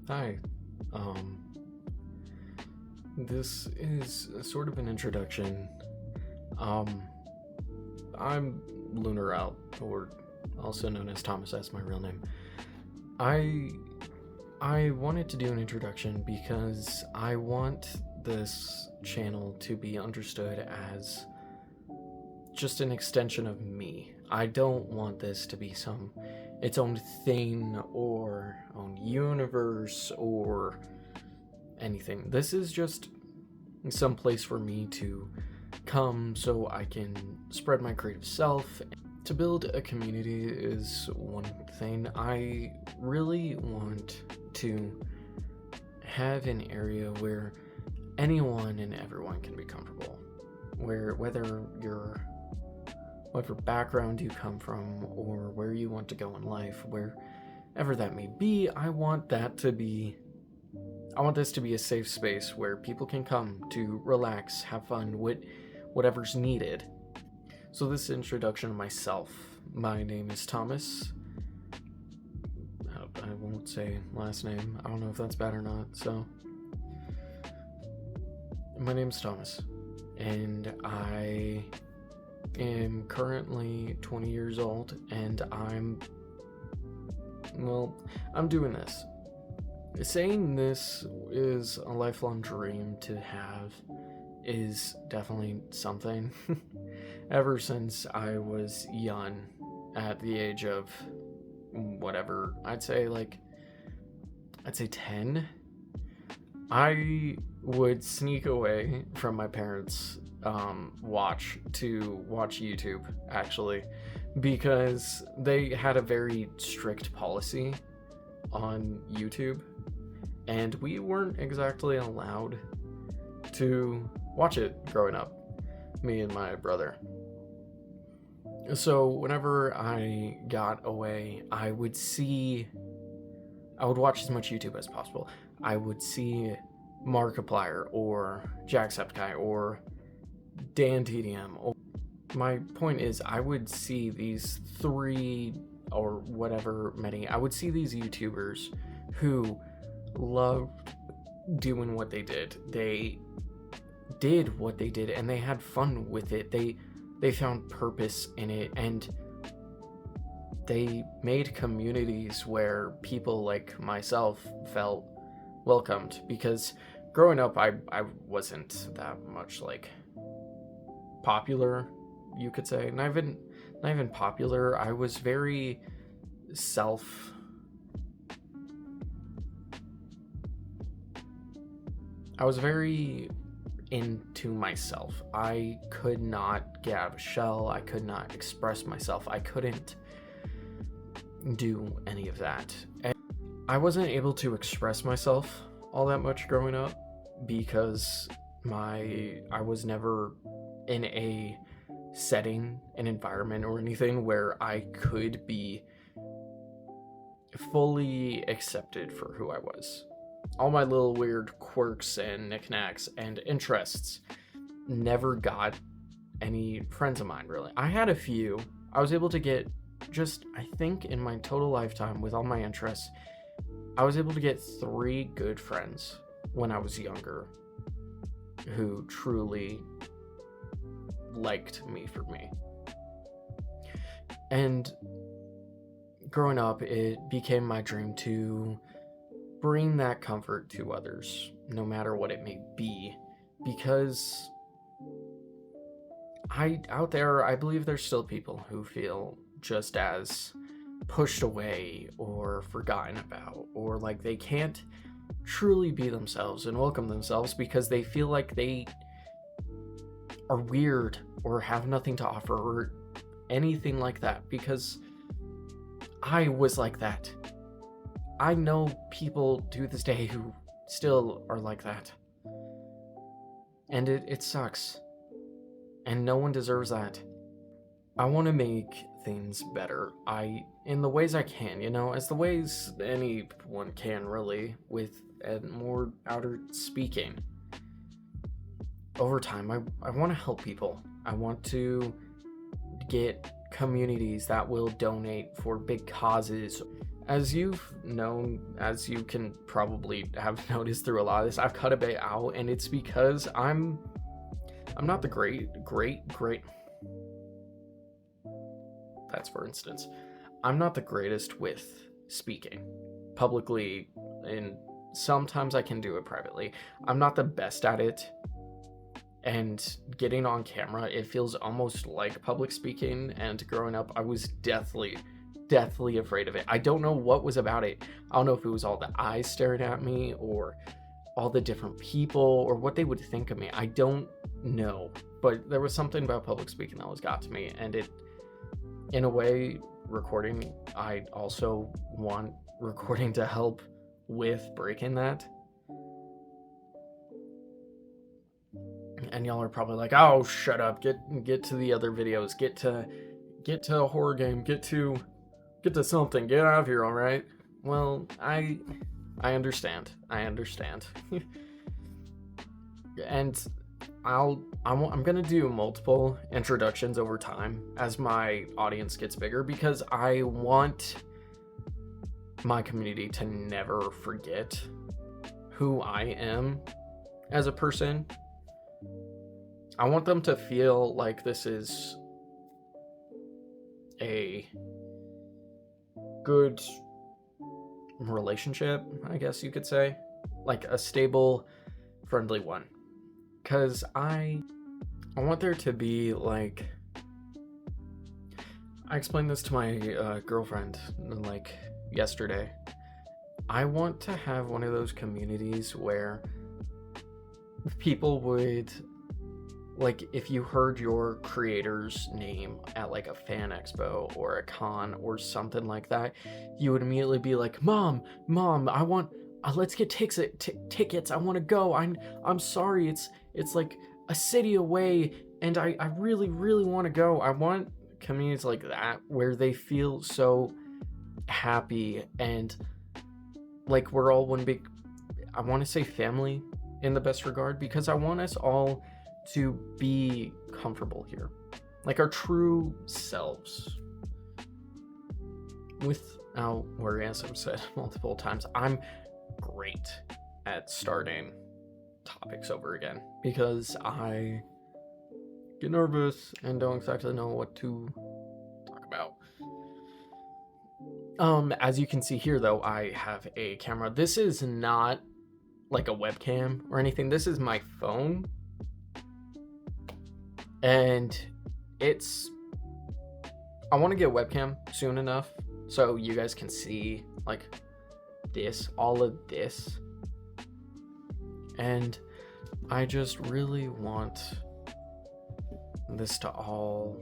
Hi. Um, this is sort of an introduction. Um, I'm Lunar Out, or also known as Thomas. That's my real name. I I wanted to do an introduction because I want this channel to be understood as just an extension of me. I don't want this to be its own thing or own universe or anything. This is just some place for me to come so I can spread my creative self. To build a community is one thing. I really want to have an area where anyone and everyone can be comfortable. Where whatever background you come from or where you want to go in life, wherever that may be, I want this to be a safe space where people can come to relax, have fun, whatever's needed. So this introduction of myself. My name is Thomas. I won't say last name. I don't know if that's bad or not. So my name's Thomas, and I am currently 20 years old, and I'm doing this. Saying this is a lifelong dream to have is definitely something. Ever since I was young, at the age of whatever, I'd say 10, I would sneak away from my parents' watch to watch YouTube, actually, because they had a very strict policy on YouTube, and we weren't exactly allowed to watch it growing up, me and my brother. So whenever I got away, I would watch as much YouTube as possible. I would see Markiplier or Jacksepticeye or Dan TDM. My point is, I would see these three or whatever many, I would see these YouTubers who loved doing what they did. They did what they did and they had fun with it. They found purpose in it, and they made communities where people like myself felt welcomed, because growing up I wasn't that much popular, you could say. Not even popular. I was very into myself. I could not get out of a shell. I could not express myself. I couldn't do any of that. And I wasn't able to express myself all that much growing up because I was never in a setting, an environment or anything where I could be fully accepted for who I was. All my little weird quirks and knickknacks and interests never got any friends of mine, really. I had a few. I was able to get I think in my total lifetime with all my interests, I was able to get 3 good friends when I was younger who truly liked me for me. And growing up, it became my dream to bring that comfort to others, no matter what it may be, because out there, I believe there's still people who feel just as pushed away or forgotten about, or like they can't truly be themselves and welcome themselves because they feel like they are weird or have nothing to offer or anything like that, because I was like that. I know people to this day who still are like that. And it sucks. And no one deserves that. I want to make things better. In the ways I can, as the ways anyone can, really, with more outer speaking. Over time, I want to help people. I want to get communities that will donate for big causes. as you can probably have noticed through a lot of this, I've cut a bit out, and it's because I'm not the great. That's for instance. I'm not the greatest with speaking publicly, and sometimes I can do it privately. I'm not the best at it. And getting on camera, it feels almost like public speaking, and growing up, I was deathly afraid of it. I don't know what was about it. I don't know if it was all the eyes staring at me, or all the different people, or what they would think of me. I don't know, but there was something about public speaking that always got to me, and it, in a way, recording, I also want recording to help with breaking that. And y'all are probably like, oh, shut up, get to the other videos, get to a horror game, get to something, get out of here, all right? Well, I understand. And I'm gonna do multiple introductions over time as my audience gets bigger, because I want my community to never forget who I am as a person. I want them to feel like this is a good relationship, I guess you could say, like a stable, friendly one. Because I want there to be, like, I explained this to my girlfriend like yesterday. I want to have one of those communities where people would, like, if you heard your creator's name at like a fan expo or a con or something like that, you would immediately be like, mom, I want, let's get tickets. I want to go. I'm sorry. It's like a city away, and I really want to go. I want communities like that where they feel so happy and like we're all one big, I want to say family in the best regard, because I want us all to be comfortable here, like our true selves, without worry. As I've said multiple times, I'm great at starting topics over again because I get nervous and don't exactly know what to talk about. As you can see here, though, I have a camera. This is not like a webcam or anything. This is my phone. And I want to get a webcam soon enough so you guys can see like all of this. And I just really want this to all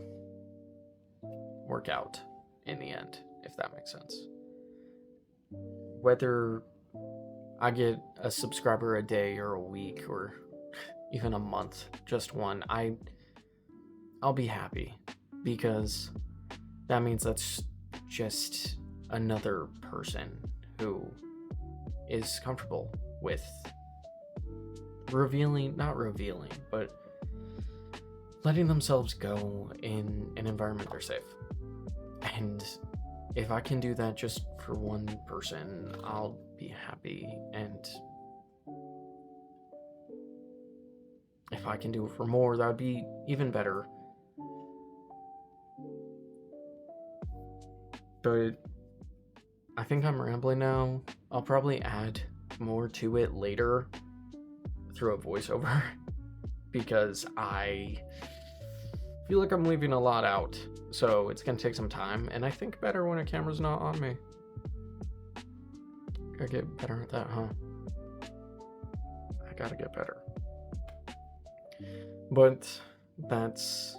work out in the end, if that makes sense. Whether I get a subscriber a day or a week or even a month, just one, I'll be happy, because that means that's just another person who is comfortable with not revealing, but letting themselves go in an environment they're safe. And if I can do that just for one person, I'll be happy. And if I can do it for more, that'd be even better. But I think I'm rambling now. I'll probably add more to it later through a voiceover because I feel like I'm leaving a lot out. So it's gonna take some time, and I think better when a camera's not on me. Gotta get better at that, huh? I gotta get better. But it's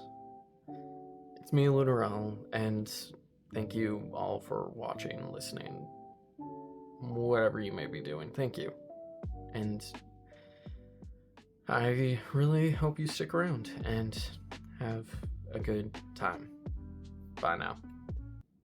me, Lunaral, and thank you all for watching, listening, whatever you may be doing. Thank you. And I really hope you stick around and have a good time. Bye now.